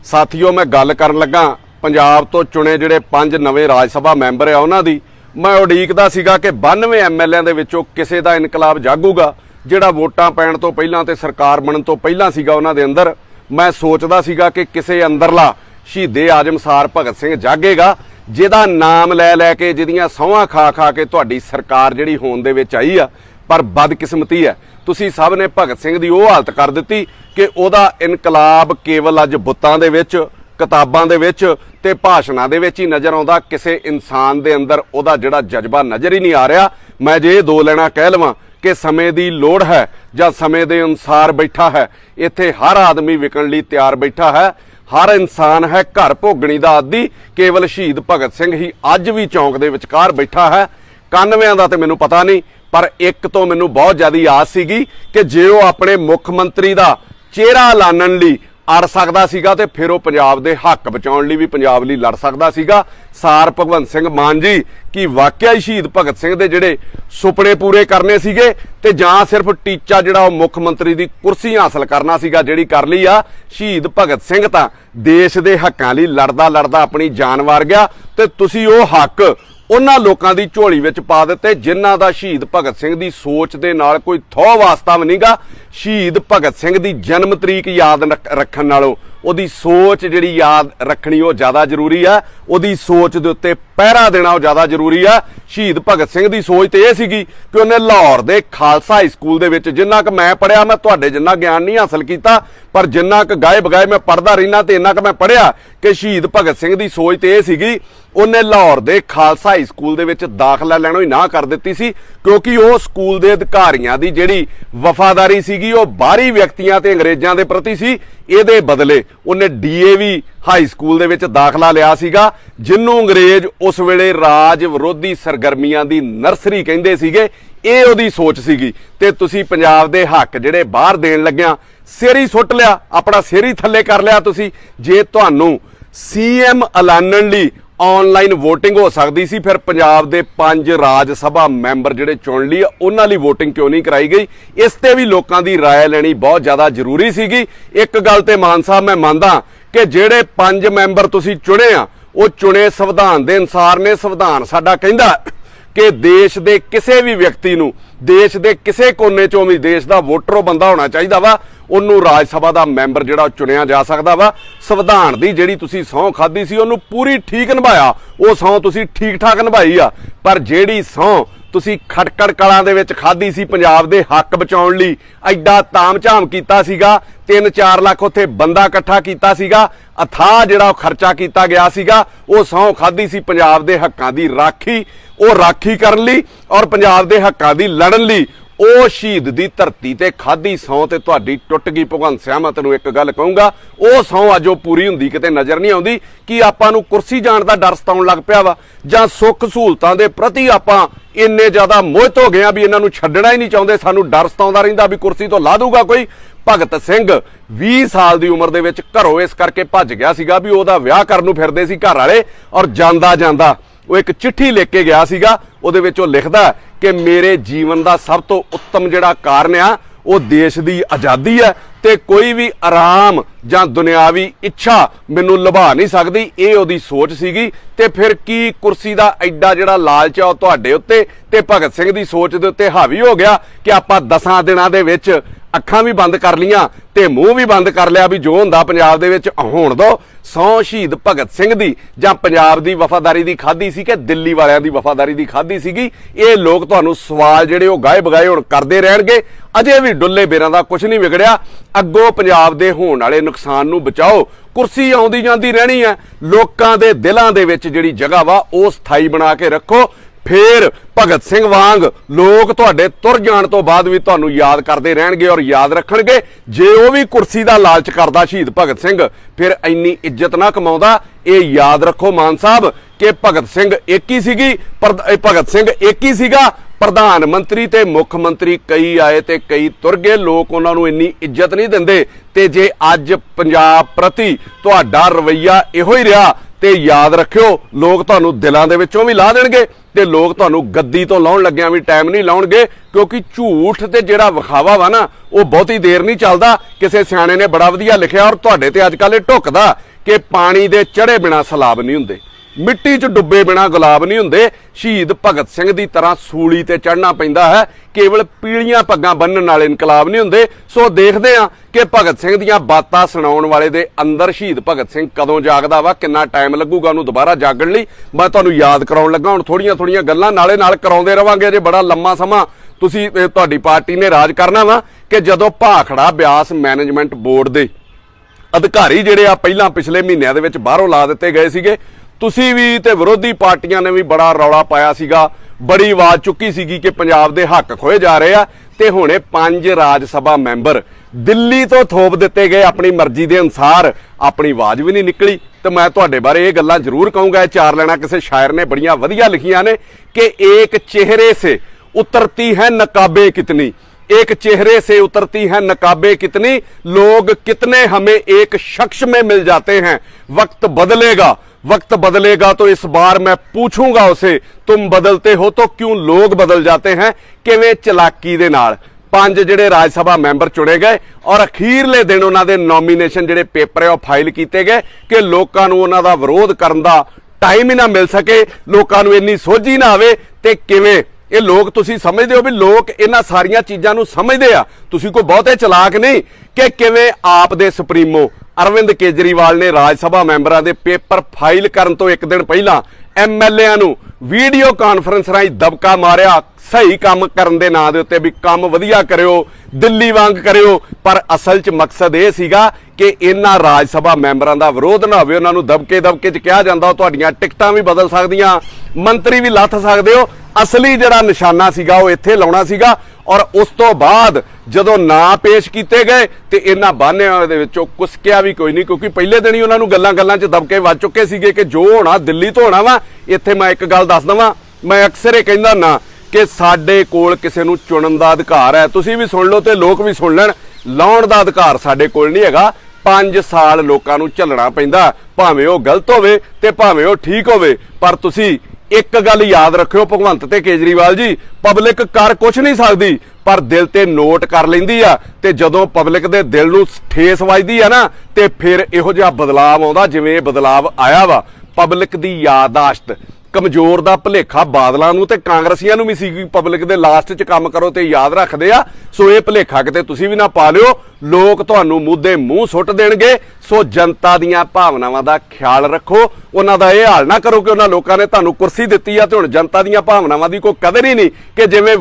ਸਾਥੀਓ मैं गल करन लगा पंजाब तो चुने जिहड़े 5 नवे राज सभा मैंबर आ उन्हां दी। मैं उड़ीकदा सीगा कि 92 MLA दे विचों किसे दा इनकलाब जागूगा जिहड़ा वोटां पैण तो पहिलां ते सरकार बनन तो पहिलां सीगा उन्हां दे अंदर। मैं सोचदा सीगा कि किसे अंदरला शहीदे आजम सार भगत सिंह जागेगा जिहदा नाम लै लै के जिहदियां सौहां खा खा के तुहाडी सरकार जिहड़ी होंद दे विच आई आ। पर बदकिस्मती है तुसी सब ने भगत सिंह दी ओह हालत कर दित्ती कि ओहदा इनकलाब केवल अज बुत्तां दे विच किताबां दे विच ते भाषणां दे विच ही नज़र आउंदा। किसे इंसान दे अंदर ओहदा जिहड़ा जज्बा नज़र ही नहीं आ रहा। मैं जे दो लैना कह लवां कि समय दी लोड़ है जां समय दे अनुसार बैठा है, इत्थे हर आदमी विकण लई तैयार बैठा है। हर इंसान है घर भोगणी दा आदी। केवल शहीद भगत सिंह ही अज भी चौंक दे विचकार बैठा है। 91 दा ते मैनूं पता नहीं, पर एक तो मैनूं बहुत ज़्यादा आस सीगी कि जे वो अपने मुख मंत्री दा चेहरा लानण लई अड़ सकदा सीगा ते फिर वो पंजाब दे हक बचाउण लई भी पंजाब लई लड़ सकदा सीगा। सार भगवंत सिंह मान जी कि वाकई ही शहीद भगत सिंह दे जिहड़े सुपने पूरे करने सीगे ते जां सिर्फ टीचा जिहड़ा मुख मंत्री दी कुर्सी हासिल करना सीगा जिहड़ी कर लई आ। शहीद भगत सिंह तां देश दे हक्कां लई लड़दा लड़दा अपनी जान वार गया ते तुसीं ओह हक उन्हां लोकां दी झोली विच पा दित्ते जिन्हां दा शहीद भगत सिंह दी सोच दे नाल कोई थौ वास्ता भी नहींगा। शहीद भगत सिंह दी जन्म तरीक याद रखण नालों ओहदी सोच जिहड़ी याद रखनी वो ज़्यादा जरूरी है। ओहदी सोच दे उत्ते पहरा देना वो ज़्यादा जरूरी है। शहीद भगत सिंह दी सोच तो यह सीगी कि उन्हें लाहौर दे खालसा हाई स्कूल दे विच जिन्ना क मैं पढ़िया, मैं तुहाडे जिन्ना ज्ञान नहीं हासिल किया पर जिन्ना क गाए बगाए मैं पढ़दा रहिना ते इन्ना क मैं पढ़िया कि शहीद भगत सिंह दी सोच तो यह सीगी उन्हें लाहौर दे खालसा हाई स्कूल दे विच दाखला लैणों ही ना कर दित्ती सी क्योंकि वो स्कूल दे अधिकारियों की जिहड़ी वफादारी सीगी वो बाहरी व्यक्तियों ते अंग्रेज़ों के प्रति सी। ਇਹਦੇ बदले उन्हें DAV हाई स्कूल दे विच दाखला लिया सीगा जिन्हों अंग्रेज उस वेले राज विरोधी सरगर्मियां दी नर्सरी कहंदे सीगे। ਇਹ ਉਹਦੀ सोच सीगी ते तुसी पंजाब दे हक जिहड़े बाहर देण लग्गिया सिर ही सुੱਟ लिया, अपना सिर ही थल्ले कर लिया। तुसी जे तुहानूं CM ऐलानण लई ऑनलाइन वोटिंग हो सकती सी फिर पंजाब दे 5 राज सभा मैंबर जिहड़े चुन लई उन्हां लई वोटिंग क्यों नहीं कराई गई? इस ते भी लोकां दी राय लैनी बहुत ज़्यादा जरूरी सीगी। एक गल ते मान साहब मैं मानदा कि जिहड़े 5 मैंबर तुसी चुने आ वो चुने संविधान दे अनुसार ने। संविधान साडा कहंदा कि देश दे किसी भी व्यक्ति नूं देश दे किसी कोने चों भी देश दा वोटर बंदा होना चाहिदा वा, उन्नू राज सभा दा मैंबर जिहड़ा चुनिया जा सकदा वा। संविधान दी जिहड़ी तुसी सौं खाधी सी उन्नू पूरी ठीक निभाया, वो सौं तुसी ठीक ठाक निभाई आ। पर जिहड़ी सौं तुसी खटकड़ कलां दे विच खाधी सी पंजाब दे हक बचाउण लई एडा ताम झाम कीता सीगा, 3-4 लाख उत्थे बंदा इकट्ठा कीता सीगा, अथाह जिहड़ा खर्चा कीता गया सीगा, वो सौं खाधी सी पंजाब दे हक्कां दी राखी, वो राखी करन लई और पंजाब दे हक्कां दी लड़न लई। ਉਹ शहीद दी धरती ते खाधी सौं ते तुहाडी टुੱਟ गई। भगवंत सिंह मैं तैनूं एक गल कहूँगा ਉਹ ਸੌਂ अज ਉਹ पूरी हुंदी किते नज़र नहीं आउंदी कि आपां नूं कुर्सी जाण दा डर सताउण लग पिया वा जां सुख सहूलतां दे प्रति आपां इन्ने ज़्यादा मोहित हो गए भी इन्हां नूं छड्डणा ही नहीं चाहुंदे। सानूं डर सताउंदा रहिंदा भी कुर्सी तो ला दूगा कोई। भगत सिंह 20 साल की उम्र दे विच घरों इस करके भज गया सीगा भी ਉਹਦਾ ਵਿਆਹ ਕਰਨ ਨੂੰ ਫਿਰਦੇ ਸੀ घर वाले और ਜਾਂਦਾ ਜਾਂਦਾ वो एक चिट्ठी लिख के गया सीगा। ਉਹਦੇ ਵਿੱਚ ਉਹ लिखदा कि मेरे जीवन का सब तो उत्तम जिहड़ा कारण आ वो देश की आज़ादी है ते कोई भी आराम जां दुनियावी इच्छा मैनूं लुभा नहीं सकदी। ये ਉਹਦੀ सोच सीगी ते फिर की कुर्सी का एडा जिहड़ा लालच आ तुहाडे उत्ते ते भगत सिंह की सोच दे उत्ते हावी हो गया कि आपां 10 दिनां दे विच अखां भी बंद कर लियां ते मूँह भी बंद कर लिया भी जो हुंदा पंजाब दे विच होण दो। सौं शहीद भगत सिंह दी जां पंजाब दी वफादारी दी खाधी सी कि दिल्ली वालियां दी वफादारी दी खाधी सीगी? ये लोग तुहानूं सवाल जिहड़े वो गाए बगाए हुण करदे रहणगे। अजे भी डुੱਲੇ बेरां दा कुछ नहीं विगड़िया। अग्गों पंजाब दे होण वाले नुकसान नूं बचाओ। कुर्सी आउंदी जांदी रहणी है, लोकां दे दिलां दे विच जिहड़ी जगह वा वो स्थाई बना के रखो। फिर भगत सिंह वांग लोग तुहाडे तुर जाण तो बाद भी तुहानूं याद करते रहणगे और याद रखणगे। जे वो भी कुर्सी का लालच करदा शहीद भगत सिंह फिर इन्नी इज्जत ना कमाउंदा। ये याद रखो मान साहब कि भगत सिंह एक ही सीगी, भगत सिंह एक ही सीगा। प्रधानमंत्री ते मुख मंत्री कई आए ते कई तुर गए। लोग उन्हां नूं इन्नी इज्जत नहीं दिंदे ते जे अज पंजाब प्रति तुहाडा रवैया इहो ही रहा ते याद रखियो लोग तुहानूं दिलां दे विचों भी ला देणगे ते लोग तुहानूं गद्दी तो लाउण लग्गिआं भी टाइम नहीं लाउणगे। क्योंकि झूठ ते जिहड़ा विखावा वा ना वो बहुती देर नहीं चलदा। किसी सियाणे ने बड़ा वधिया लिखिआ और तुहाडे ते अजकल ढुकदा कि पानी दे चढ़े बिना सैलाब नहीं हुंदे, मिट्टी च डुੱਬੇ बिना गुलाब नहीं हुंदे। शहीद भगत सिंह दी तरह सूली ते चढ़ना पैंदा है, केवल पीलियां पग्गां बन्नण वाले इनकलाब नहीं हुंदे। सो देखदे आ कि भगत सिंह दीयां बातां सुणाउण वाले दे अंदर शहीद भगत सिंह कदों जागदा वा, किन्ना टाइम लगूगा उहनूं दुबारा जागण लई। मैं तुहानूं याद कराउण लगा, हुण थोड़ियां थोड़ियां गल्लां नाले नाल कराउंदे रवांगे। जे बड़ा लंमा समां तुसीं तुहाडी पार्टी ने राज करना वा कि जदों भाखड़ा ब्यास मैनेजमेंट बोर्ड दे अधिकारी ਜਿਹੜੇ ਆ ਪਹਿਲਾਂ ਪਿਛਲੇ ਮਹੀਨਿਆਂ ਦੇ ਵਿੱਚ ਬਾਹਰੋਂ ਲਾ ਦਿੱਤੇ ਗਏ ਸੀਗੇ, ਤੁਸੀਂ ਵੀ ਤੇ ਵਿਰੋਧੀ ਪਾਰਟੀਆਂ ਨੇ ਵੀ ਬੜਾ ਰੌਲਾ ਪਾਇਆ ਸੀਗਾ, ਬੜੀ ਆਵਾਜ਼ ਚੁੱਕੀ ਸੀਗੀ ਕਿ ਪੰਜਾਬ ਦੇ ਹੱਕ ਖੋਏ ਜਾ ਰਹੇ ਆ। ਤੇ ਹੁਣੇ 5 ਰਾਜ ਸਭਾ ਮੈਂਬਰ ਦਿੱਲੀ ਤੋਂ ਥੋਪ ਦਿੱਤੇ ਗਏ ਆਪਣੀ ਮਰਜ਼ੀ ਦੇ ਅਨੁਸਾਰ, ਆਪਣੀ ਆਵਾਜ਼ ਵੀ ਨਹੀਂ ਨਿਕਲੀ। ਤੇ ਮੈਂ ਤੁਹਾਡੇ ਬਾਰੇ ਇਹ ਗੱਲਾਂ ਜ਼ਰੂਰ ਕਹੂੰਗਾ। ਇਹ 4 ਲੈਣਾ ਕਿਸੇ ਸ਼ਾਇਰ ਨੇ ਬੜੀਆਂ ਵਧੀਆ ਲਿਖੀਆਂ ਨੇ ਕਿ ਏਕ ਚਿਹਰੇ ਸੇ उतरती है नकाबे कितनी, एक चेहरे से उतरती है नकाबे कितनी, लोग कितने हमें एक शख्स में मिल जाते हैं। वक्त बदलेगा, वक्त बदलेगा तो इस बार मैं पूछूंगा उसे, तुम बदलते हो तो क्यों लोग बदल जाते हैं। किवें चलाकी दे नाल 5 ਜਿਹੜੇ ਰਾਜ ਸਭਾ ਮੈਂਬਰ ਚੁਣੇ ਗਏ ਔਰ ਅਖੀਰਲੇ ਦਿਨ ਉਹਨਾਂ ਦੇ ਨੋਮੀਨੇਸ਼ਨ ਜਿਹੜੇ ਪੇਪਰ ਹੈ ਉਹ ਫਾਈਲ ਕੀਤੇ ਗਏ ਕਿ ਲੋਕਾਂ ਨੂੰ ਉਹਨਾਂ ਦਾ ਵਿਰੋਧ ਕਰਨ ਦਾ ਟਾਈਮ ਹੀ ਨਾ ਮਿਲ ਸਕੇ, ਲੋਕਾਂ ਨੂੰ ਇੰਨੀ ਸੋਝੀ ਨਾ ਆਵੇ। ਤੇ ਕਿਵੇਂ ਇਹ ਲੋਕ, ਤੁਸੀਂ ਸਮਝਦੇ ਹੋ ਵੀ ਲੋਕ ਇਹਨਾਂ ਸਾਰੀਆਂ ਚੀਜ਼ਾਂ ਨੂੰ ਸਮਝਦੇ ਆ, ਤੁਸੀਂ ਕੋਈ ਬਹੁਤੇ ਚਲਾਕ ਨਹੀਂ। ਕਿ ਕਿਵੇਂ ਆਪ ਦੇ ਸੁਪਰੀਮੋ ਅਰਵਿੰਦ ਕੇਜਰੀਵਾਲ ਨੇ ਰਾਜ ਸਭਾ ਮੈਂਬਰਾਂ ਦੇ ਪੇਪਰ ਫਾਈਲ ਕਰਨ ਤੋਂ ਇੱਕ ਦਿਨ ਪਹਿਲਾਂ ਐਮਐਲਏਆਂ ਨੂੰ ਵੀਡੀਓ ਕਾਨਫਰੰਸ ਰਾਹੀਂ ਦਬਕਾ ਮਾਰਿਆ ਸਹੀ ਕੰਮ ਕਰਨ ਦੇ ਨਾਂ ਦੇ ਉੱਤੇ ਵੀ ਕੰਮ ਵਧੀਆ ਕਰਿਓ, ਦਿੱਲੀ ਵਾਂਗ ਕਰਿਓ। ਪਰ ਅਸਲ 'ਚ ਮਕਸਦ ਇਹ ਸੀਗਾ ਕਿ ਇਹਨਾਂ ਰਾਜ ਸਭਾ ਮੈਂਬਰਾਂ ਦਾ ਵਿਰੋਧ ਨਾ ਹੋਵੇ। ਉਹਨਾਂ ਨੂੰ ਦਬਕੇ 'ਚ ਕਿਹਾ ਜਾਂਦਾ ਉਹ ਤੁਹਾਡੀਆਂ ਟਿਕਟਾਂ ਵੀ ਬਦਲ ਸਕਦੀਆਂ, ਮੰਤਰੀ ਵੀ ਲੱਥ ਸਕਦੇ ਹੋ। ਅਸਲੀ ਜਿਹੜਾ ਨਿਸ਼ਾਨਾ ਸੀਗਾ ਉਹ ਇੱਥੇ ਲਾਉਣਾ ਸੀਗਾ। ਔਰ ਉਸ ਤੋਂ ਬਾਅਦ ਜਦੋਂ ਨਾਂ ਪੇਸ਼ ਕੀਤੇ ਗਏ ਤੇ ਇਹਨਾਂ ਬਾਨਿਆਂ ਦੇ ਵਿੱਚੋਂ ਕੁਸਕਿਆ ਵੀ ਕੋਈ ਨਹੀਂ, ਕਿਉਂਕਿ ਪਹਿਲੇ ਦਿਨ ਹੀ ਉਹਨਾਂ ਨੂੰ ਗੱਲਾਂ 'ਚ ਦਬਕੇ ਵੱਜ ਚੁੱਕੇ ਸੀਗੇ ਕਿ ਜੋ ਹੋਣਾ ਦਿੱਲੀ ਤੋਂ ਹੋਣਾ ਵਾ। ਇੱਥੇ ਮੈਂ ਇੱਕ ਗੱਲ ਦੱਸ ਦਵਾਂ, ਮੈਂ ਅਕਸਰ ਇਹ ਕਹਿੰਦਾ ਨਾ ਕਿ ਸਾਡੇ ਕੋਲ ਕਿਸੇ ਨੂੰ ਚੁਣਨ ਦਾ ਅਧਿਕਾਰ ਹੈ। ਤੁਸੀਂ ਵੀ ਸੁਣ ਲਓ ਤੇ ਲੋਕ ਵੀ ਸੁਣ ਲੈਣ, ਲਾਉਣ ਦਾ ਅਧਿਕਾਰ ਸਾਡੇ ਕੋਲ ਨਹੀਂ ਹੈਗਾ। 5 ਸਾਲ ਲੋਕਾਂ ਨੂੰ ਝੱਲਣਾ ਪੈਂਦਾ, ਭਾਵੇਂ ਉਹ ਗਲਤ ਹੋਵੇ ਤੇ ਭਾਵੇਂ ਉਹ ਠੀਕ ਹੋਵੇ। ਪਰ ਤੁਸੀਂ ਇੱਕ ਗੱਲ ਯਾਦ ਰੱਖਿਓ, ਭਗਵੰਤ ਤੇ ਕੇਜਰੀਵਾਲ ਜੀ, ਪਬਲਿਕ ਕਰ ਕੁਛ ਨਹੀਂ ਸਕਦੀ ਪਰ ਦਿਲ ਤੇ ਨੋਟ ਕਰ ਲੈਂਦੀ ਆ। ਤੇ ਜਦੋਂ ਪਬਲਿਕ ਦੇ ਦਿਲ ਨੂੰ ਠੇਸ ਵੱਜਦੀ ਆ ਨਾ ਤੇ ਫਿਰ ਇਹੋ ਜਿਹਾ ਬਦਲਾਵ ਆਉਂਦਾ ਜਿਵੇਂ ਇਹ ਬਦਲਾਵ ਆਇਆ ਵਾ। ਪਬਲਿਕ ਦੀ ਯਾਦਾਸ਼ਤ ਕਮਜ਼ੋਰ ਦਾ ਭੁਲੇਖਾ ਬਾਦਲਾਂ ਨੂੰ ਤੇ ਕਾਂਗਰਸੀਆਂ ਨੂੰ ਵੀ ਸੀ ਕਿ ਪਬਲਿਕ ਦੇ ਲਾਸਟ 'ਚ ਕੰਮ ਕਰੋ ਤੇ ਯਾਦ ਰੱਖਦੇ ਆ। ਸੋ ਇਹ ਭੁਲੇਖਾ ਕਿਤੇ ਤੁਸੀਂ ਵੀ ਨਾ ਪਾ ਲਿਓ, ਲੋਕ ਤੁਹਾਨੂੰ ਮੂੰਹ ਮੂੰਹ ਸੁੱਟ ਦੇਣਗੇ। ਸੋ ਜਨਤਾ ਦੀਆਂ ਭਾਵਨਾਵਾਂ ਦਾ ਖਿਆਲ ਰੱਖੋ, ਉਹਨਾਂ ਦਾ ਇਹ ਹਾਲ ਨਾ ਕਰੋ ਕਿ ਉਹਨਾਂ ਲੋਕਾਂ ਨੇ ਤੁਹਾਨੂੰ ਕੁਰਸੀ ਦਿੱਤੀ ਆ ਤੇ ਹੁਣ ਜਨਤਾ ਦੀਆਂ ਭਾਵਨਾਵਾਂ ਦੀ ਕੋਈ ਕਦਰ ਹੀ ਨਹੀਂ। ਕਿ ਜਿਵੇਂ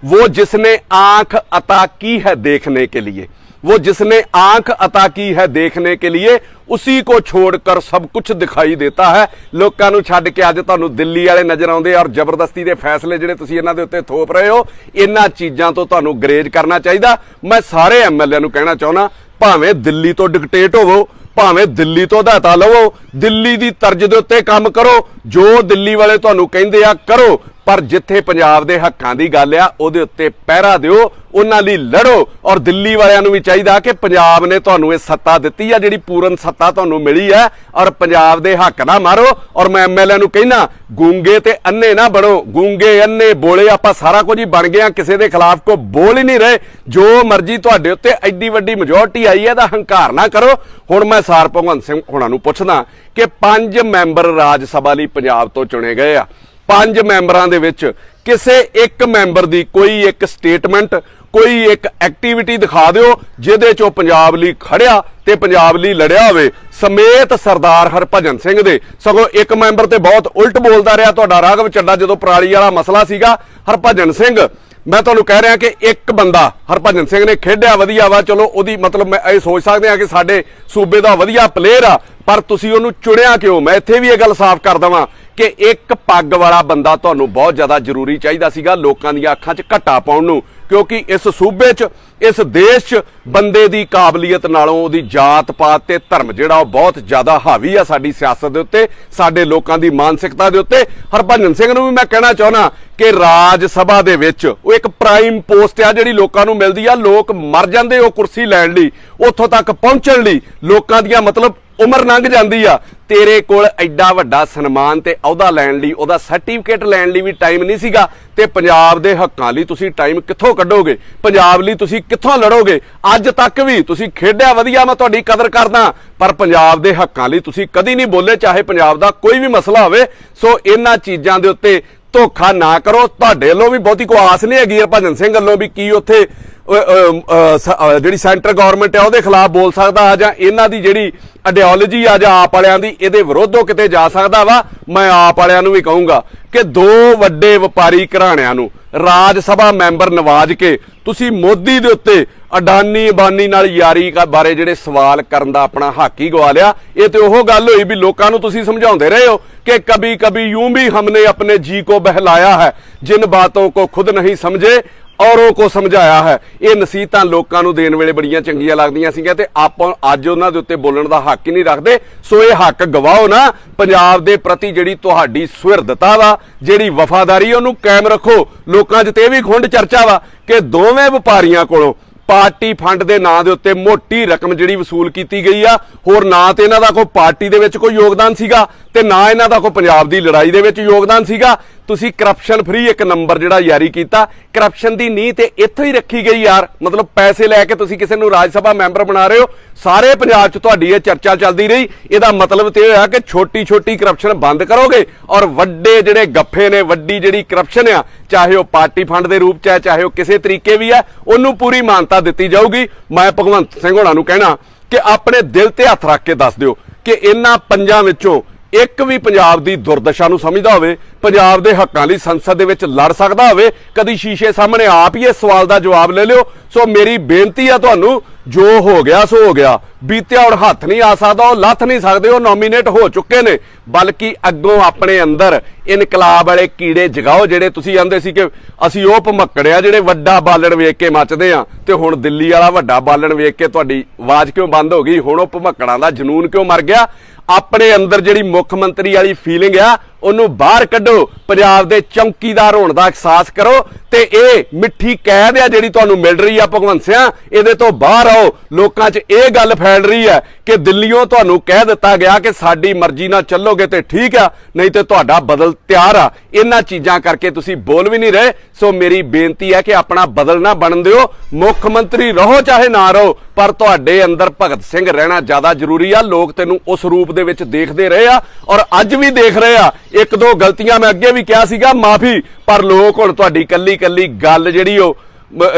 वो जिसने आंख अता की है देखने के लिए, वो जिसने आंख अता की है देखने के लिए, उसी को छोड़कर सब कुछ दिखाई देता है। लोकां नूं छड्ड के अज तुहानूं दिल्ली वाले नज़र आउंदे और जबरदस्ती दे फैसले जिहड़े तुसीं इन्हां दे उत्ते थोप रहे हो, इन्हां चीज़ां तो तुहानूं गरेज करना चाहिदा। मैं सारे एमएलए नूं कहना चाहुंदा, भावें दिल्ली तो डिकटेट होवो, भावें दिल्ली तो हदायतां लवो, दिल्ली दी तर्ज दे उत्ते काम करो, जो दिल्ली वाले तुहानूं कहिंदे आ करो। पर जिथे पंजाब दे हक्कां दी गल आ उहदे उत्ते पहरा दिओ, उन्हां लई लड़ो। और दिल्ली वालियां नूं भी चाहीदा कि पंजाब ने तुहानूं इह सत्ता दित्ती आ, जिहड़ी पूਰਨ सत्ता तुहानूं मिली है, और पंजाब दे हक ना मारो। और मैं एमएलए नूं कहना, गूंगे ते अन्ने ना बनो, गूंगे अन्ने बोले आपां सारा कुछ ही बन गए आ, किसी दे खिलाफ कोई बोल ही नहीं रहे। जो मर्जी तुहाडे उत्ते एड्डी वड्डी मेजोरिटी आई है तां हंकार ना करो। हुण मैं सार भगवंत सिंह हुणां नूं पुछदा कि 5 मैंबर राज सभा लई पंजाब तो चुने गए आ। 5 ਮੈਂਬਰਾਂ ਦੇ ਵਿੱਚ ਕਿਸੇ ਇੱਕ ਮੈਂਬਰ ਦੀ ਕੋਈ ਇੱਕ ਸਟੇਟਮੈਂਟ, ਕੋਈ ਇੱਕ ਐਕਟੀਵਿਟੀ ਦਿਖਾ ਦਿਓ ਜਿਹਦੇ ਚੋਂ ਪੰਜਾਬ ਲਈ ਖੜਿਆ ਤੇ ਪੰਜਾਬ ਲਈ ਲੜਿਆ ਹੋਵੇ, ਸਮੇਤ ਸਰਦਾਰ ਹਰਭਜਨ ਸਿੰਘ ਦੇ। ਸਗੋਂ ਇੱਕ ਮੈਂਬਰ ਤੇ ਬਹੁਤ ਉਲਟ ਬੋਲਦਾ ਰਿਹਾ ਤੁਹਾਡਾ ਰਾਘਵ ਚੱਡਾ, ਜਦੋਂ ਪਰਾਲੀ ਵਾਲਾ ਮਸਲਾ ਸੀਗਾ। ਹਰਭਜਨ ਸਿੰਘ, ਮੈਂ ਤੁਹਾਨੂੰ ਕਹਿ ਰਿਹਾ ਕਿ ਇੱਕ ਬੰਦਾ ਹਰਭਜਨ ਸਿੰਘ ਨੇ ਖੇਡਿਆ ਵਧੀਆ ਵਾ, ਚਲੋ ਉਹਦੀ ਮਤਲਬ ਮੈਂ ਇਹ ਸੋਚ ਸਕਦੇ ਹਾਂ ਕਿ ਸਾਡੇ ਸੂਬੇ ਦਾ ਵਧੀਆ ਪਲੇਅਰ ਆ, ਪਰ ਤੁਸੀਂ ਉਹਨੂੰ ਚੁਣਿਆ ਕਿਉਂ? ਮੈਂ ਇੱਥੇ ਵੀ ਇਹ ਗੱਲ ਸਾਫ਼ ਕਰ ਦਵਾਂ ਕਿ ਇੱਕ ਪੱਗ ਵਾਲਾ ਬੰਦਾ ਤੁਹਾਨੂੰ ਬਹੁਤ ਜ਼ਿਆਦਾ ਜ਼ਰੂਰੀ ਚਾਹੀਦਾ ਸੀਗਾ ਲੋਕਾਂ ਦੀਆਂ ਅੱਖਾਂ 'ਚ ਘੱਟਾ ਪਾਉਣ ਨੂੰ, ਕਿਉਂਕਿ ਇਸ ਸੂਬੇ 'ਚ, ਇਸ ਦੇਸ਼ 'ਚ ਬੰਦੇ ਦੀ ਕਾਬਲੀਅਤ ਨਾਲੋਂ ਉਹਦੀ ਜਾਤ ਪਾਤ ਤੇ ਧਰਮ ਜਿਹੜਾ ਉਹ ਬਹੁਤ ਜ਼ਿਆਦਾ ਹਾਵੀ ਆ ਸਾਡੀ ਸਿਆਸਤ ਦੇ ਉੱਤੇ, ਸਾਡੇ ਲੋਕਾਂ ਦੀ ਮਾਨਸਿਕਤਾ ਦੇ ਉੱਤੇ। ਹਰਭਜਨ ਸਿੰਘ ਨੂੰ ਵੀ ਮੈਂ ਕਹਿਣਾ ਚਾਹੁੰਦਾ ਕਿ ਰਾਜ ਸਭਾ ਦੇ ਵਿੱਚ ਉਹ ਇੱਕ ਪ੍ਰਾਈਮ ਪੋਸਟ ਆ ਜਿਹੜੀ ਲੋਕਾਂ ਨੂੰ ਮਿਲਦੀ ਆ। ਲੋਕ ਮਰ ਜਾਂਦੇ ਉਹ ਕੁਰਸੀ ਲੈਣ ਲਈ, ਉੱਥੋਂ ਤੱਕ ਪਹੁੰਚਣ ਲਈ। ਲੋਕਾਂ ਦੀਆਂ ਮਤਲਬ ਉਮਰ ਲੰਘ ਜਾਂਦੀ ਆ, ਤੇਰੇ ਕੋਲ ਐਡਾ ਵੱਡਾ ਸਨਮਾਨ ਤੇ ਅਹੁਦਾ ਲੈਣ ਲਈ, ਉਹਦਾ ਸਰਟੀਫਿਕੇਟ ਲੈਣ ਲਈ ਵੀ ਟਾਈਮ ਨਹੀਂ ਸੀਗਾ, ਤੇ ਪੰਜਾਬ ਦੇ ਹੱਕਾਂ ਲਈ ਤੁਸੀਂ ਟਾਈਮ ਕਿੱਥੋਂ ਕੱਢੋਗੇ? ਪੰਜਾਬ ਲਈ ਤੁਸੀਂ ਕਿੱਥੋਂ ਲੜੋਗੇ? ਅੱਜ ਤੱਕ ਵੀ ਤੁਸੀਂ ਖੇਡਿਆ ਵਧੀਆ, ਮੈਂ ਤੁਹਾਡੀ ਕਦਰ ਕਰਦਾ, ਪਰ ਪੰਜਾਬ ਦੇ ਹੱਕਾਂ ਲਈ ਤੁਸੀਂ ਕਦੀ ਨਹੀਂ ਬੋਲੇ, ਚਾਹੇ ਪੰਜਾਬ ਦਾ ਕੋਈ ਵੀ ਮਸਲਾ ਹੋਵੇ। ਸੋ ਇਹਨਾਂ ਚੀਜ਼ਾਂ ਦੇ ਉੱਤੇ ਧੋਖਾ ਨਾ ਕਰੋ। ਤੁਹਾਡੇ ਵੱਲੋਂ ਵੀ ਬਹੁਤੀ ਕੋਈ ਆਸ ਨਹੀਂ ਹੈਗੀ ਹਰਭਜਨ ਸਿੰਘ ਵੱਲੋਂ ਵੀ ਕੀ ਉੱਥੇ ਜਿਹੜੀ ਸੈਂਟਰ ਗਵਰਨਮੈਂਟ ਹੈ ਉਹਦੇ ਖਿਲਾਫ ਬੋਲ ਸਕਦਾ ਆ, ਜਾਂ ਇਹਨਾਂ ਦੀ ਜਿਹੜੀ ਆਈਡੀਓਲੋਜੀ ਆ ਜਾਂ ਆਪ ਵਾਲਿਆਂ ਦੀ ਇਹਦੇ ਵਿਰੋਧੋਂ ਕਿਤੇ ਜਾ ਸਕਦਾ ਵਾ। ਮੈਂ ਆਪ ਵਾਲਿਆਂ ਨੂੰ ਵੀ ਕਹੂੰਗਾ ਕਿ ਦੋ ਵੱਡੇ ਵਪਾਰੀ ਘਰਾਣਿਆਂ ਨੂੰ ਰਾਜ ਸਭਾ ਮੈਂਬਰ ਨਵਾਜ ਕੇ ਤੁਸੀਂ ਮੋਦੀ ਦੇ ਉੱਤੇ ਅਡਾਨੀ ਅੰਬਾਨੀ ਨਾਲ ਯਾਰੀ ਬਾਰੇ ਜਿਹੜੇ ਸਵਾਲ ਕਰਨ ਦਾ ਆਪਣਾ ਹੱਕ ਹੀ ਗਵਾ ਲਿਆ। ਇਹ ਤੇ ਉਹ ਗੱਲ ਹੋਈ ਵੀ ਲੋਕਾਂ ਨੂੰ ਤੁਸੀਂ ਸਮਝਾਉਂਦੇ ਰਹੇ ਹੋ ਕਿ ਕभी कभी यूं भी हमने अपने जी को बहलाया है, जिन बातों को खुद नहीं समझे ਔਰੋਂ ਕੋ ਸਮਝਾਇਆ ਹੈ। ਇਹ ਨਸੀਹਤਾਂ ਲੋਕਾਂ ਨੂੰ ਦੇਣ ਵੇਲੇ ਬੜੀਆਂ ਚੰਗੀਆਂ ਲੱਗਦੀਆਂ ਸੀਗੀਆਂ ਤੇ ਆਪਾਂ ਅੱਜ ਉਹਨਾਂ ਦੇ ਉੱਤੇ ਬੋਲਣ ਦਾ ਹੱਕ ਹੀ ਨਹੀਂ ਰੱਖਦੇ। ਸੋ ਇਹ ਹੱਕ ਗਵਾਓ ਨਾ। ਪੰਜਾਬ ਦੇ ਪ੍ਰਤੀ ਜਿਹੜੀ ਤੁਹਾਡੀ ਸੁਹਿਰਦਤਾ ਵਾ, ਜਿਹੜੀ ਵਫਾਦਾਰੀ, ਉਹਨੂੰ ਕਾਇਮ ਰੱਖੋ। ਲੋਕਾਂ 'ਚ ਤੇ ਇਹ ਵੀ ਖੁੰਡ ਚਰਚਾ ਵਾ ਕਿ ਦੋਵੇਂ ਵਪਾਰੀਆਂ ਕੋਲੋਂ ਪਾਰਟੀ ਫੰਡ ਦੇ ਨਾਂ ਦੇ ਉੱਤੇ ਮੋਟੀ ਰਕਮ ਜਿਹੜੀ ਵਸੂਲ ਕੀਤੀ ਗਈ ਆ। ਹੋਰ ਨਾ ਤੇ ਇਹਨਾਂ ਦਾ ਕੋਈ ਪਾਰਟੀ ਦੇ ਵਿੱਚ ਕੋਈ ਯੋਗਦਾਨ ਸੀਗਾ ਤੇ ਨਾ ਇਹਨਾਂ ਦਾ ਕੋਈ ਪੰਜਾਬ ਦੀ ਲੜਾਈ ਦੇ ਵਿੱਚ ਯੋਗਦਾਨ ਸੀਗਾ। ਤੁਸੀਂ ਕਰਪਸ਼ਨ ਫਰੀ ਇੱਕ ਨੰਬਰ ਜਿਹੜਾ ਜਾਰੀ ਕੀਤਾ, ਕਰਪਸ਼ਨ ਦੀ ਨੀਂਹ ਤੇ ਇੱਥੋਂ ਹੀ ਰੱਖੀ ਗਈ ਯਾਰ। ਮਤਲਬ ਪੈਸੇ ਲੈ ਕੇ ਤੁਸੀਂ ਕਿਸੇ ਨੂੰ ਰਾਜ ਸਭਾ ਮੈਂਬਰ ਬਣਾ ਰਹੇ ਹੋ। ਸਾਰੇ ਪੰਜਾਬ 'ਚ ਤੁਹਾਡੀ ਇਹ ਚਰਚਾ ਚੱਲਦੀ ਰਹੀ। ਇਹਦਾ ਮਤਲਬ ਤੇ ਇਹ ਹੋਇਆ ਕਿ ਛੋਟੀ ਛੋਟੀ ਕਰਪਸ਼ਨ ਬੰਦ ਕਰੋਗੇ ਔਰ ਵੱਡੇ ਜਿਹੜੇ ਗੱਫੇ ਨੇ, ਵੱਡੀ ਜਿਹੜੀ ਕਰਪਸ਼ਨ ਆ, ਚਾਹੇ ਉਹ ਪਾਰਟੀ ਫੰਡ ਦੇ ਰੂਪ 'ਚ ਹੈ, ਚਾਹੇ ਉਹ ਕਿਸੇ ਤਰੀਕੇ ਵੀ ਹੈ, ਉਹਨੂੰ ਪੂਰੀ ਮਾਨਤਾ ਦਿੱਤੀ ਜਾਊਗੀ। ਮੈਂ ਭਗਵੰਤ ਸਿੰਘ ਹੋਣਾ ਨੂੰ ਕਹਿਣਾ ਕਿ ਆਪਣੇ ਦਿਲ ਤੇ ਹੱਥ ਰੱਖ ਕੇ ਦੱਸ ਦਿਓ ਕਿ ਇਹਨਾਂ ਪੰਜਾਂ ਵਿੱਚੋਂ ਇੱਕ ਵੀ ਪੰਜਾਬ ਦੀ ਦੁਰਦਸ਼ਾ ਨੂੰ ਸਮਝਦਾ ਹੋਵੇ, ਪੰਜਾਬ ਦੇ ਹੱਕਾਂ ਲਈ ਸੰਸਦ ਦੇ ਵਿੱਚ ਲੜ ਸਕਦਾ ਹੋਵੇ। ਕਦੀ ਸ਼ੀਸ਼ੇ ਸਾਹਮਣੇ ਆਪ ਹੀ ਇਸ ਸਵਾਲ ਦਾ ਜਵਾਬ ਲੈ ਲਿਓ। ਸੋ ਮੇਰੀ ਬੇਨਤੀ ਆ ਤੁਹਾਨੂੰ, ਜੋ ਹੋ ਗਿਆ ਸੋ ਹੋ ਗਿਆ। ਬੀਤਿਆ ਹੁਣ ਹੱਥ ਨਹੀਂ ਆ ਸਕਦਾ, ਉਹ ਲੱਥ ਨਹੀਂ ਸਕਦੇ, ਉਹ ਨੋਮੀਨੇਟ ਹੋ ਚੁੱਕੇ ਨੇ। ਬਲਕਿ ਅੱਗੋਂ ਆਪਣੇ ਅੰਦਰ ਇਨਕਲਾਬ ਵਾਲੇ ਕੀੜੇ ਜਗਾਓ, ਜਿਹੜੇ ਤੁਸੀਂ ਆਂਦੇ ਸੀ ਕਿ ਅਸੀਂ ਉਹ ਭਮੱਕੜਿਆ ਜਿਹੜੇ ਵੱਡਾ ਬਾਲਣ ਵੇਖ ਕੇ ਮੱਚਦੇ ਆ, ਤੇ ਹੁਣ ਦਿੱਲੀ ਵਾਲਾ ਵੱਡਾ ਬਾਲਣ ਵੇਖ ਕੇ ਤੁਹਾਡੀ ਆਵਾਜ਼ ਕਿਉਂ ਬੰਦ ਹੋ ਗਈ? ਹੁਣ ਉਹ ਭਮੱਕੜਾਂ ਦਾ ਜਨੂਨ ਕਿਉਂ ਮਰ ਗਿਆ? ਆਪਣੇ ਅੰਦਰ ਜਿਹੜੀ ਮੁੱਖ ਮੰਤਰੀ ਵਾਲੀ ਫੀਲਿੰਗ ਆ ਉਹਨੂੰ ਬਾਹਰ ਕੱਢੋ। ਪੰਜਾਬ ਦੇ ਚੌਕੀਦਾਰ ਹੋਣ ਦਾ ਅਹਿਸਾਸ ਕਰੋ ਤੇ ਇਹ ਮਿੱਠੀ ਕੈਦ ਆ ਜਿਹੜੀ ਤੁਹਾਨੂੰ ਮਿਲ ਰਹੀ ਆ ਭਗਵੰਤ ਸਿੰਘ, ਇਹਦੇ ਤੋਂ ਬਾਹਰ ਆਓ। ਲੋਕਾਂ 'ਚ ਇਹ ਗੱਲ ਫੈਲ ਰਹੀ ਹੈ ਕਿ ਦਿੱਲੀੋਂ ਤੁਹਾਨੂੰ ਕਹਿ ਦਿੱਤਾ ਗਿਆ ਕਿ ਸਾਡੀ ਮਰਜ਼ੀ ਨਾਲ ਚੱਲੋਗੇ ਤੇ ਠੀਕ ਆ, ਨਹੀਂ ਤੇ ਤੁਹਾਡਾ ਬਦਲ ਤਿਆਰ ਆ। ਇਹਨਾਂ ਚੀਜ਼ਾਂ ਕਰਕੇ ਤੁਸੀਂ ਬੋਲ ਵੀ ਨਹੀਂ ਰਹੇ। ਸੋ ਮੇਰੀ ਬੇਨਤੀ ਹੈ ਕਿ ਆਪਣਾ ਬਦਲ ਨਾ ਬਣਨ ਦਿਓ। ਮੁੱਖ ਮੰਤਰੀ ਰਹੋ ਚਾਹੇ ਨਾ ਰਹੋ, ਪਰ ਤੁਹਾਡੇ ਅੰਦਰ ਭਗਤ ਸਿੰਘ ਰਹਿਣਾ ਜ਼ਿਆਦਾ ਜ਼ਰੂਰੀ ਆ। ਲੋਕ ਤੈਨੂੰ ਉਸ ਰੂਪ ਦੇ ਵਿੱਚ ਦੇਖਦੇ ਰਹੇ ਆ ਔਰ ਅੱਜ ਵੀ ਦੇਖ ਰਹੇ ਆ। ਇੱਕ ਦੋ ਗਲਤੀਆਂ ਮੈਂ ਅੱਗੇ ਵੀ ਕਿਹਾ ਸੀਗਾ, ਮਾਫੀ, ਪਰ ਲੋਕ ਹੁਣ ਤੁਹਾਡੀ ਕੱਲੀ ਕੱਲੀ ਗੱਲ ਜਿਹੜੀ ਉਹ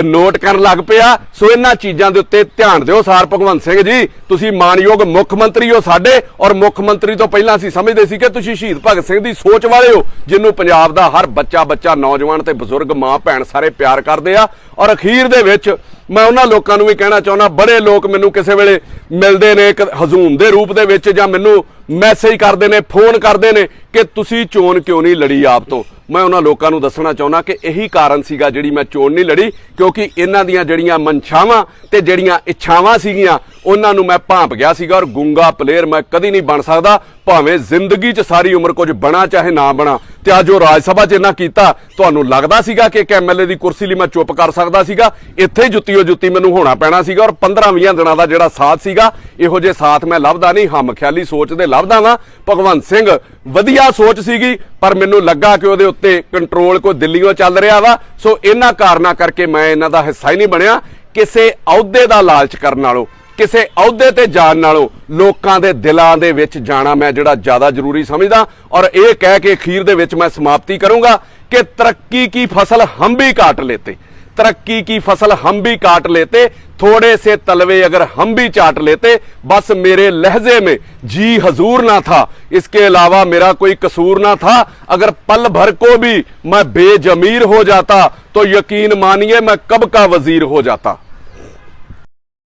ਨੋਟ ਕਰਨ ਲੱਗ ਪਿਆ। ਸੋ ਇਹਨਾਂ ਚੀਜ਼ਾਂ ਦੇ ਉੱਤੇ ਧਿਆਨ ਦਿਓ। ਸਾਰ ਭਗਵੰਤ ਸਿੰਘ ਜੀ, ਤੁਸੀਂ ਮਾਨਯੋਗ ਮੁੱਖ ਮੰਤਰੀ ਹੋ ਸਾਡੇ, ਔਰ ਮੁੱਖ ਮੰਤਰੀ ਤੋਂ ਪਹਿਲਾਂ ਅਸੀਂ ਸਮਝਦੇ ਸੀ ਕਿ ਤੁਸੀਂ ਸ਼ਹੀਦ ਭਗਤ ਸਿੰਘ ਦੀ ਸੋਚ ਵਾਲੇ ਹੋ, ਜਿਹਨੂੰ ਪੰਜਾਬ ਦਾ ਹਰ ਬੱਚਾ ਨੌਜਵਾਨ ਤੇ ਬਜ਼ੁਰਗ, ਮਾਂ ਭੈਣ ਸਾਰੇ ਪਿਆਰ ਕਰਦੇ ਆ। ਔਰ ਅਖੀਰ ਦੇ ਵਿੱਚ ਮੈਂ ਉਹਨਾਂ ਲੋਕਾਂ ਨੂੰ ਵੀ ਕਹਿਣਾ ਚਾਹੁੰਦਾ, ਬੜੇ ਲੋਕ ਮੈਨੂੰ ਕਿਸੇ ਵੇਲੇ ਮਿਲਦੇ ਨੇ ਇੱਕ ਹਜ਼ੂਮ ਦੇ ਰੂਪ ਦੇ ਵਿੱਚ, ਜਾਂ ਮੈਨੂੰ ਮੈਸੇਜ ਕਰਦੇ ਨੇ, ਫੋਨ ਕਰਦੇ ਨੇ ਕਿ ਤੁਸੀਂ ਚੋਣ ਕਿਉਂ ਨਹੀਂ ਲੜੀ ਆਪ ਤੋਂ। ਮੈਂ ਉਹਨਾਂ ਲੋਕਾਂ ਨੂੰ ਦੱਸਣਾ ਚਾਹੁੰਦਾ ਕਿ ਇਹੀ ਕਾਰਨ ਸੀਗਾ ਜਿਹੜੀ ਮੈਂ ਚੋਣ ਨਹੀਂ ਲੜੀ, ਕਿਉਂਕਿ ਇਹਨਾਂ ਦੀਆਂ ਜਿਹੜੀਆਂ ਮਨਸ਼ਾਵਾਂ ਤੇ ਜਿਹੜੀਆਂ ਇੱਛਾਵਾਂ ਸੀਗੀਆਂ ਉਹਨਾਂ ਨੂੰ ਮੈਂ ਭਾਂਪ ਗਿਆ ਸੀਗਾ। ਔਰ ਗੁੰਗਾ ਪਲੇਅਰ ਮੈਂ ਕਦੀ ਨਹੀਂ ਬਣ ਸਕਦਾ, ਭਾਵੇਂ ਜ਼ਿੰਦਗੀ 'ਚ ਸਾਰੀ ਉਮਰ ਕੁਝ ਬਣਾ ਚਾਹੇ ਨਾ ਬਣਾ। ਤੇ ਅੱਜ ਉਹ ਰਾਜ ਸਭਾ 'ਚ ਇਹਨਾਂ ਕੀਤਾ, ਤੁਹਾਨੂੰ ਲੱਗਦਾ ਸੀਗਾ ਕਿ ਇੱਕ ਐਮਐਲਏ ਦੀ ਕੁਰਸੀ ਲਈ ਮੈਂ ਚੁੱਪ ਕਰ ਸਕਦਾ ਸੀਗਾ? ਇੱਥੇ ਜੁੱਤੀਓ ਜੁੱਤੀ ਮੈਨੂੰ ਹੋਣਾ ਪੈਣਾ ਸੀਗਾ। ਔਰ 15-20 ਦਿਨਾਂ ਦਾ ਜਿਹੜਾ ਸਾਥ ਸੀਗਾ, ਇਹੋ ਜਿਹੇ ਸਾਥ ਮੈਂ ਲੱਭਦਾ ਨਹੀਂ, ਹਮ ਖਿਆਲੀ ਸੋਚ ਦੇ ਲੱਭਦਾ ਵਾਂ। ਭਗਵੰਤ ਸਿੰਘ ਵਧੀਆ ਸੋਚ ਸੀਗੀ, ਪਰ ਮੈਨੂੰ ਲੱਗਾ ਕਿ ਉਹਦੇ ਉੱਤੇ ਕੰਟਰੋਲ ਕੋਈ ਦਿੱਲੀੋਂ ਚੱਲ ਰਿਹਾ ਵਾ। ਸੋ ਇਹਨਾਂ ਕਾਰਨਾਂ ਕਰਕੇ ਮੈਂ ਇਹਨਾਂ ਦਾ ਹਿੱਸਾ ਹੀ ਨਹੀਂ ਬਣਿਆ। ਕਿਸੇ ਅਹੁਦੇ ਦਾ ਲਾਲਚ ਕਰਨ ਨਾਲੋਂ, ਕਿਸੇ ਅਹੁਦੇ ਤੇ ਜਾਣ ਨਾਲੋਂ ਲੋਕਾਂ ਦੇ ਦਿਲਾਂ ਦੇ ਵਿੱਚ ਜਾਣਾ ਮੈਂ ਜਿਹੜਾ ਜ਼ਿਆਦਾ ਜ਼ਰੂਰੀ ਸਮਝਦਾ। ਔਰ ਇਹ ਕਹਿ ਕੇ ਅਖੀਰ ਦੇ ਵਿੱਚ ਮੈਂ ਸਮਾਪਤੀ ਕਰੂੰਗਾ कि तरक्की की फसल हम भी काट लेते, तरक्की की फसल हम भी काट लेते, थोड़े से तलवे अगर हम भी चाट लेते, बस मेरे लहजे में जी हजूर ना था, इसके अलावा मेरा कोई कसूर ना था। अगर पल भर को भी मैं बेजमीर हो जाता तो यकीन मानिए मैं कब का वजीर हो जाता।